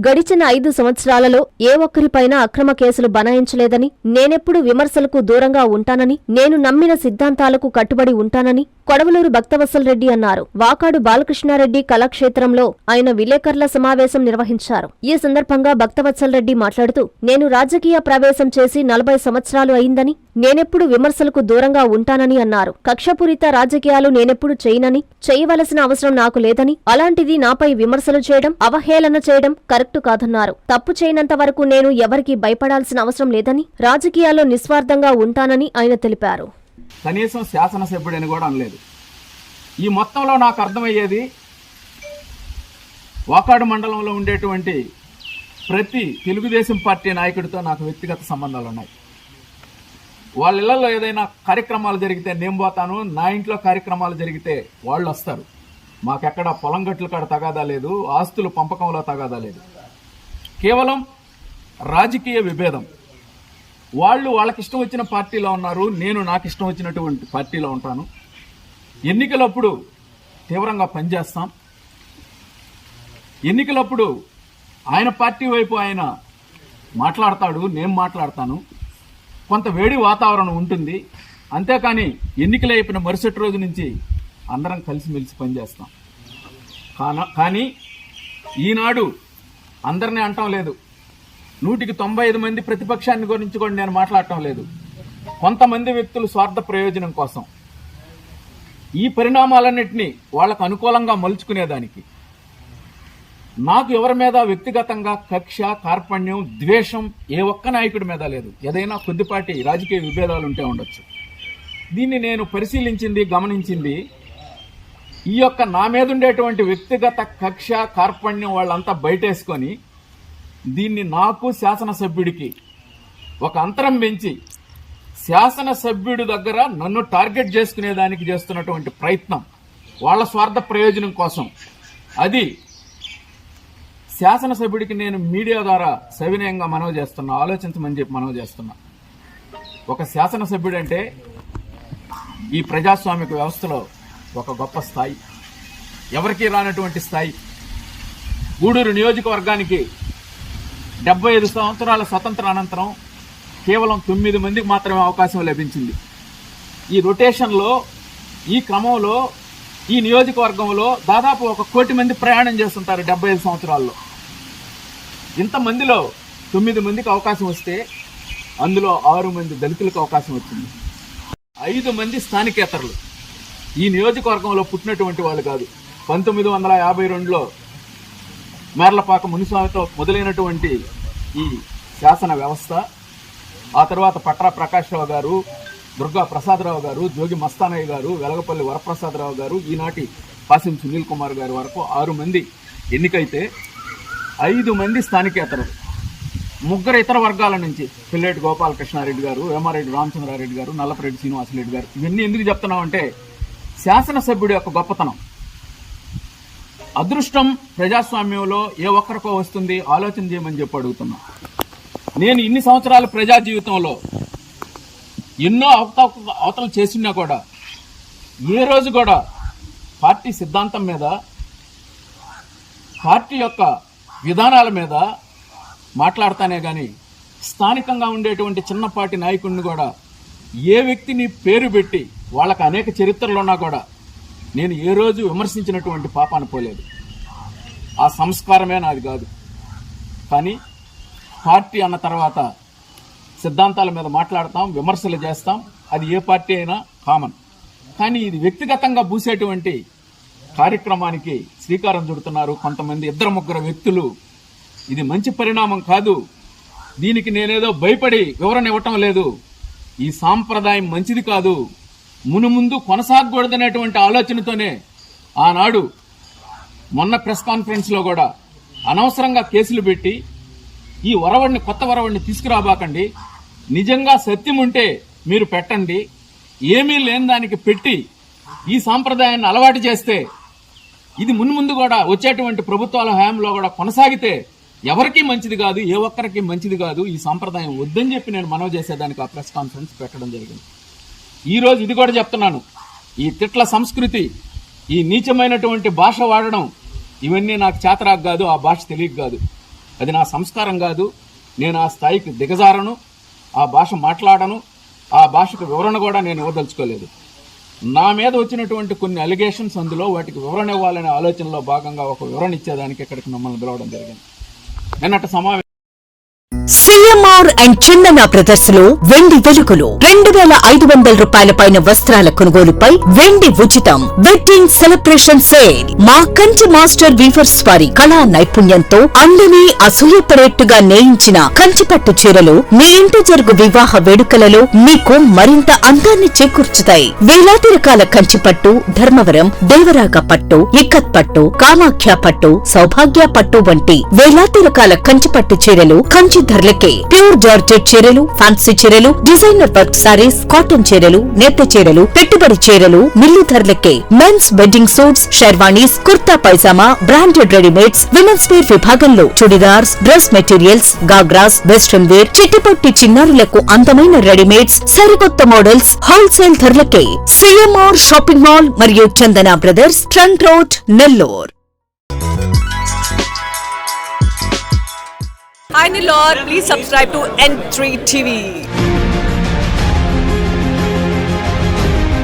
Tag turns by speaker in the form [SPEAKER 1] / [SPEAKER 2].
[SPEAKER 1] గడిచిన 5 సంవత్సరాలలో ఏ ఒక్కరిపైనా అక్రమ కేసులు బనాయించలేదని, నేనెప్పుడు విమర్శలకు దూరంగా ఉంటానని, నేను నమ్మిన సిద్ధాంతాలకు కట్టుబడి ఉంటానని కొడవలూరు భక్తవత్సల్ రెడ్డి అన్నారు. వాకాడు బాలకృష్ణారెడ్డి కళాక్షేత్రంలో ఆయన విలేకరుల సమావేశం నిర్వహించారు. ఈ సందర్భంగా భక్తవత్సల్ రెడ్డి మాట్లాడుతూ, నేను రాజకీయ ప్రవేశం చేసి 40 సంవత్సరాలు అయిందని, నేనెప్పుడు విమర్శలకు దూరంగా ఉంటానని అన్నారు. కక్షపూరిత రాజకీయాలు నేనెప్పుడు చేయనని, చేయవలసిన అవసరం నాకు లేదని, అలాంటిది నాపై విమర్శలు చేయడం, అవహేళన చేయడం కరెక్టు కాదన్నారు. తప్పు చేయనంత వరకు నేను ఎవరికీ భయపడాల్సిన అవసరం లేదని, రాజకీయాల్లో నిస్వార్థంగా ఉంటానని ఆయన తెలిపారు.
[SPEAKER 2] కనీసం శాసనసభ్యుడని కూడా అనలేదు. ఈ మొత్తంలో నాకు అర్థమయ్యేది, వాకాడు మండలంలో ఉండేటువంటి ప్రతి తెలుగుదేశం పార్టీ నాయకుడితో నాకు వ్యక్తిగత సంబంధాలు ఉన్నాయి. వాళ్ళ ఇళ్లలో ఏదైనా కార్యక్రమాలు జరిగితే నేను పోతాను, నా ఇంట్లో కార్యక్రమాలు జరిగితే వాళ్ళు వస్తారు. మాకెక్కడ పొలం గట్లు కాడ తగాదా లేదు, ఆస్తులు పంపకంలో తగాదా లేదు. కేవలం రాజకీయ విభేదం. వాళ్ళు వాళ్ళకిష్టం వచ్చిన పార్టీలో ఉన్నారు, నేను నాకు ఇష్టం వచ్చినటువంటి పార్టీలో ఉంటాను. ఎన్నికలప్పుడు తీవ్రంగా పనిచేస్తాం. ఎన్నికలప్పుడు ఆయన పార్టీ వైపు ఆయన మాట్లాడతాడు, నేను మాట్లాడతాను. కొంత వేడి వాతావరణం ఉంటుంది. అంతేకాని ఎన్నికలు అయిపోయిన మరుసటి రోజు నుంచి అందరం కలిసిమెలిసి పనిచేస్తాం. కానీ ఈనాడు అందరినీ అంటం లేదు. 195 మంది ప్రతిపక్షాన్ని గురించి కూడా నేను మాట్లాడటం లేదు. కొంతమంది వ్యక్తులు స్వార్థ ప్రయోజనం కోసం ఈ పరిణామాలన్నింటినీ వాళ్లకు అనుకూలంగా మలుచుకునేదానికి నాకు ఎవరి మీద వ్యక్తిగతంగా కక్ష, కార్పణ్యం, ద్వేషం ఏ ఒక్క నాయకుడి మీద లేదు. ఏదైనా కొద్దిపాటి రాజకీయ విభేదాలు ఉంటే ఉండొచ్చు. దీన్ని నేను పరిశీలించింది, గమనించింది. ఈ యొక్క నా మీద ఉండేటువంటి వ్యక్తిగత కక్ష, కార్పణ్యం వాళ్ళంతా బయటేసుకొని దీన్ని నాకు శాసనసభ్యుడికి ఒక అంతరం పెంచి శాసనసభ్యుడి దగ్గర నన్ను టార్గెట్ చేసుకునేదానికి చేస్తున్నటువంటి ప్రయత్నం వాళ్ళ స్వార్థ ప్రయోజనం కోసం. అది శాసనసభ్యుడికి నేను మీడియా ద్వారా సవినయంగా మనవి చేస్తున్నా, ఆలోచించమని చెప్పి మనవి చేస్తున్నా. ఒక శాసనసభ్యుడు అంటే ఈ ప్రజాస్వామిక వ్యవస్థలో ఒక గొప్ప స్థాయి, ఎవరికీ రానటువంటి స్థాయి. గూడూరు నియోజకవర్గానికి 75 సంవత్సరాల స్వతంత్ర అనంతరం కేవలం 9 మందికి మాత్రమే అవకాశం లభించింది. ఈ రొటేషన్లో, ఈ క్రమంలో ఈ నియోజకవర్గంలో దాదాపు 1 కోటి మంది ప్రయాణం చేస్తుంటారు 75 సంవత్సరాల్లో. ఇంతమందిలో 9 మందికి అవకాశం వస్తే అందులో 6 మంది దళితులకు అవకాశం వచ్చింది. 5 మంది స్థానికేతరులు, ఈ నియోజకవర్గంలో పుట్టినటువంటి వాళ్ళు కాదు. 1952లో మేర్లపాక మునిస్వామితో మొదలైనటువంటి ఈ శాసన వ్యవస్థ, ఆ తర్వాత పట్రా ప్రకాశ్రావు గారు, దుర్గా ప్రసాదరావు గారు, జోగి మస్తానయ్య గారు, వెలగపల్లి వరప్రసాదరావు గారు, ఈనాటి పాసిం సునీల్ కుమార్ గారి వరకు 6 మంది ఎన్నికైతే 5 మంది స్థానికేతరులు, 3 ఇతర వర్గాల నుంచి పిల్లేటి గోపాలకృష్ణారెడ్డి గారు, వేమారెడ్డి రామచంద్రారెడ్డి గారు, నల్లపరెడ్డి శ్రీనివాసరెడ్డి గారు. ఇవన్నీ ఎందుకు చెప్తున్నామంటే శాసనసభ్యుడి యొక్క గొప్పతనం. అదృష్టం ప్రజాస్వామ్యంలో ఏ ఒక్కరికో వస్తుంది, ఆలోచన చేయమని చెప్పి అడుగుతున్నా. నేను ఇన్ని సంవత్సరాల ప్రజా జీవితంలో ఎన్నో అవతలు చేసినా కూడా ఏ రోజు కూడా పార్టీ సిద్ధాంతం మీద, పార్టీ యొక్క విధానాల మీద మాట్లాడతానే కానీ స్థానికంగా ఉండేటువంటి చిన్నపాటి నాయకుడిని కూడా ఏ వ్యక్తిని పేరు పెట్టి వాళ్ళకి అనేక చరిత్రలు ఉన్నా కూడా నేను ఏ రోజు విమర్శించినటువంటి పాపాన పోలేదు. ఆ సంస్కారమే నాది కాదు. కానీ పార్టీ అన్న తర్వాత సిద్ధాంతాల మీద మాట్లాడతాం, విమర్శలు చేస్తాం. అది ఏ పార్టీ అయినా కామన్. కానీ ఇది వ్యక్తిగతంగా పూసేటువంటి కార్యక్రమానికి శ్రీకారం చుడుతున్నారు కొంతమంది 2-3 వ్యక్తులు. ఇది మంచి పరిణామం కాదు. దీనికి నేనేదో భయపడి వివరణ ఇవ్వటం లేదు. ఈ సాంప్రదాయం మంచిది కాదు, మునుముందు కొనసాగకూడదనేటువంటి ఆలోచనతోనే ఆనాడు మొన్న ప్రెస్ కాన్ఫరెన్స్లో కూడా అనవసరంగా కేసులు పెట్టి ఈ వరవడిని, కొత్త వరవడిని తీసుకురాబాకండి, నిజంగా సత్యం ఉంటే మీరు పెట్టండి, ఏమీ లేని దానికి పెట్టి ఈ సాంప్రదాయాన్ని అలవాటు చేస్తే ఇది మున్ముందు కూడా వచ్చేటువంటి ప్రభుత్వాల హయాంలో కూడా కొనసాగితే ఎవరికీ మంచిది కాదు, ఏ ఒక్కరికి మంచిది కాదు. ఈ సాంప్రదాయం వద్దని చెప్పి నేను మనవి చేసేదానికి ఆ ప్రెస్ కాన్ఫరెన్స్ పెట్టడం జరిగింది. ఈరోజు ఇది కూడా చెప్తున్నాను, ఈ తిట్ల సంస్కృతి, ఈ నీచమైనటువంటి భాష వాడడం, ఇవన్నీ నాకు చేతరాకు కాదు, ఆ భాష తెలియక కాదు. అది నా సంస్కారం కాదు. నేను ఆ స్థాయికి దిగజారను, ఆ భాష మాట్లాడను, ఆ భాషకు వివరణ కూడా నేను ఇవ్వదలుచుకోలేదు. నా మీద వచ్చినటువంటి కొన్ని అలిగేషన్స్, అందులో వాటికి వివరణ ఇవ్వాలనే ఆలోచనలో భాగంగా ఒక వివరణ ఇచ్చేదానికి ఇక్కడికి మిమ్మల్ని పిలవడం జరిగింది. నిన్నటి సమావేశం
[SPEAKER 3] సిఎంఆర్ అండ్ చందన బ్రదర్స్ లో వెండి వెలుగులు 2500 రూపాయల పైన వస్త్రాల కొనుగోలుపై వెండి ఉచితం. Wedding celebration sale. మా కంచి మాస్టర్ వీవర్స్ వారి కళా నైపుణ్యంతో అల్లిని అసూయపడేట్టుగా నేయించిన కంచిపట్టు చీరలు మీ ఇంటి జరుగు వివాహ వేడుకలలో మీకు మరింత అందాన్ని చేకూర్చుతాయి. వేలాది రకాల కంచిపట్టు, ధర్మవరం, దేవరాగ పట్టు, ఇక్కత్ పట్టు, కామాఖ్య పట్టు, సౌభాగ్య పట్టు వంటి వేలాది రకాల కంచిపట్టు చీరలు కంచి ధరలకే. ప్యూర్ జార్జెట్ చీరలు, ఫ్యాన్సీ చీరలు, డిజైనర్ వర్క్ సారీస్, కాటన్ చీరలు, నేత చీరలు, పెట్టుబడి చీరలు మిల్లు ధరలకే. Men's wedding suits, sherwanis, kurta pyjama, branded readymades, women's wear విభాగంలో churidars, dress materials, ghagras, western wear, చిట్టిపొట్టి చిన్నారులకు అందమైన రెడీమేడ్స్, సరికొత్త మోడల్స్ హోల్సేల్ ధరలకే. సిఎంఆర్ షాపింగ్ మాల్ మరియు Chandana brothers, trunk road, Nellore.
[SPEAKER 4] Hi Nilor, please subscribe to N3 TV.